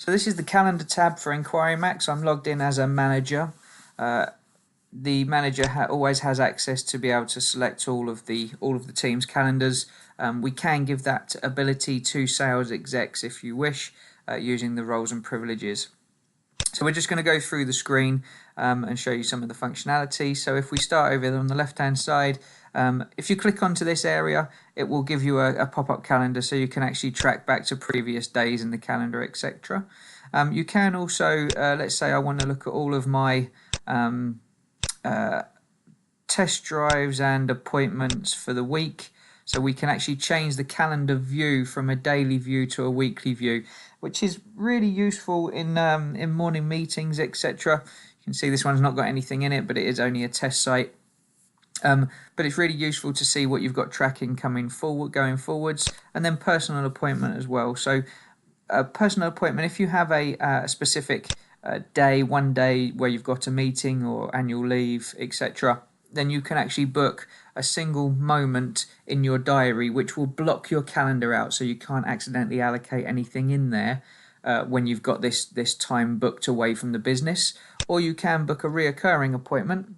So this is the calendar tab for Enquiry Max. I'm logged in as a manager. The manager always has access to be able to select all of the team's calendars. We can give that ability to sales execs if you wish, using the roles and privileges. So we're just going to go through the screen and show you some of the functionality. So if we start over on the left hand side, if you click onto this area, it will give you a pop-up calendar, so you can actually track back to previous days in the calendar, etc. You can also, let's say I want to look at all of my test drives and appointments for the week. So we can actually change the calendar view from a daily view to a weekly view, which is really useful in morning meetings, etc. You can see this one's not got anything in it, but it is only a test site. But it's really useful to see what you've got tracking going forwards, and then personal appointment as well. So a personal appointment, if you have a specific day, one day where you've got a meeting or annual leave, etc., then you can actually book a single moment in your diary, which will block your calendar out, so you can't accidentally allocate anything in there when you've got this time booked away from the business. Or you can book a reoccurring appointment.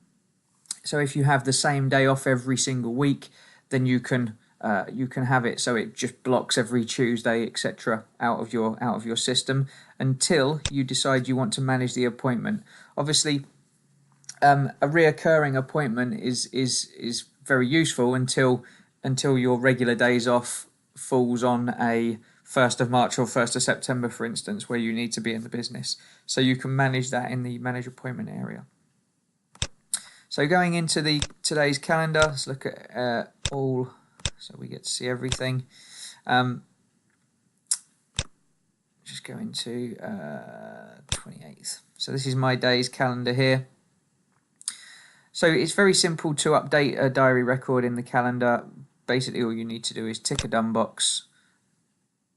So if you have the same day off every single week, then you can have it so it just blocks every Tuesday, etc., out of your system until you decide you want to manage the appointment. Obviously, a reoccurring appointment is very useful until your regular days off falls on a 1st of March or 1st of September, for instance, where you need to be in the business. So you can manage that in the manage appointment area. So going into today's calendar, let's look at all, so we get to see everything. Just go into 28th. So this is my day's calendar here. So it's very simple to update a diary record in the calendar. Basically, all you need to do is tick a done box,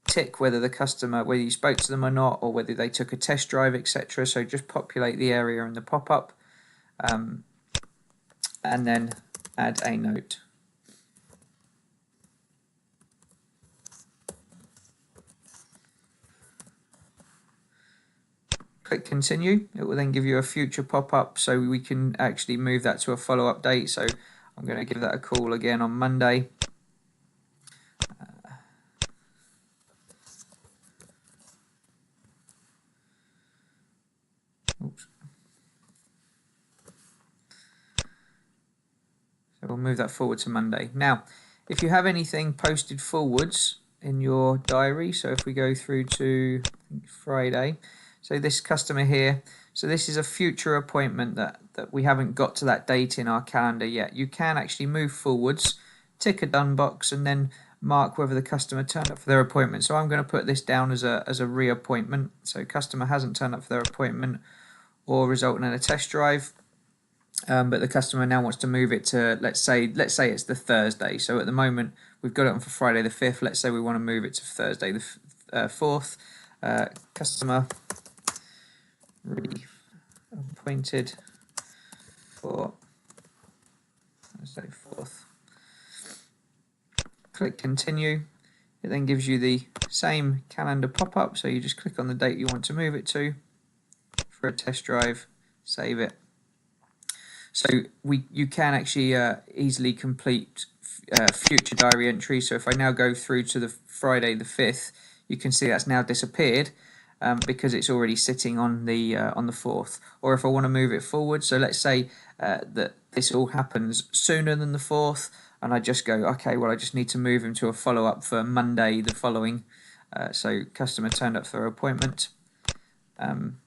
tick whether you spoke to them or not, or whether they took a test drive, etc. So just populate the area in the pop-up, and then add a note. Click continue. It will then give you a future pop-up, so we can actually move that to a follow-up date. So I'm going to give that a call again on Monday. Oops. So we'll move that forward to Monday. Now, if you have anything posted forwards in your diary, so if we go through to Friday, so this customer here, so this is a future appointment that we haven't got to that date in our calendar yet. You can actually move forwards, tick a done box, and then mark whether the customer turned up for their appointment. So I'm going to put this down as a reappointment. So customer hasn't turned up for their appointment or resulting in a test drive. But the customer now wants to move it to, let's say it's the Thursday. So at the moment we've got it on for Friday the 5th. Let's say we want to move it to Thursday the 4th. Customer reappointed for Thursday 4th. Click continue. It then gives you the same calendar pop-up, so you just click on the date you want to move it to for a test drive, save it. So you can actually easily complete future diary entries. So if I now go through to the Friday the 5th, you can see that's now disappeared because it's already sitting on the 4th. Or if I want to move it forward, so let's say that this all happens sooner than the 4th, and I just go, okay, well I just need to move him to a follow-up for Monday the following. So customer turned up for their appointment. Love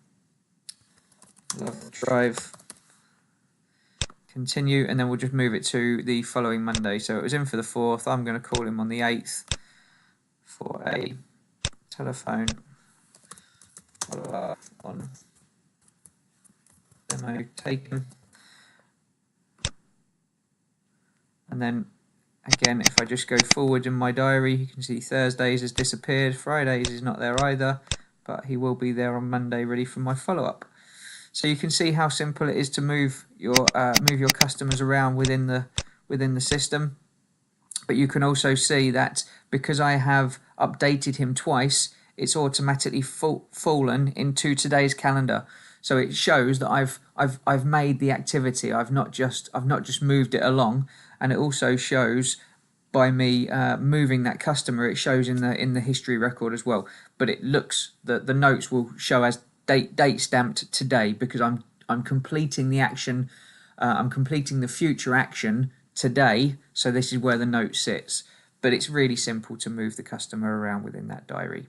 the drive. Continue, and then we'll just move it to the following Monday. So it was in for the 4th. I'm going to call him on the 8th for a telephone follow-up on demo taken. And then again, if I just go forward in my diary, you can see Thursdays has disappeared, Fridays is not there either, but he will be there on Monday ready for my follow-up. So you can see how simple it is to move your customers around within the system. But you can also see that because I have updated him twice, it's automatically fallen into today's calendar. So it shows that I've made the activity. I've not just moved it along, and it also shows by me moving that customer. It shows in the history record as well. But it looks that the notes will show as date stamped today, because I'm completing the action. I'm completing the future action today. So this is where the note sits. But it's really simple to move the customer around within that diary.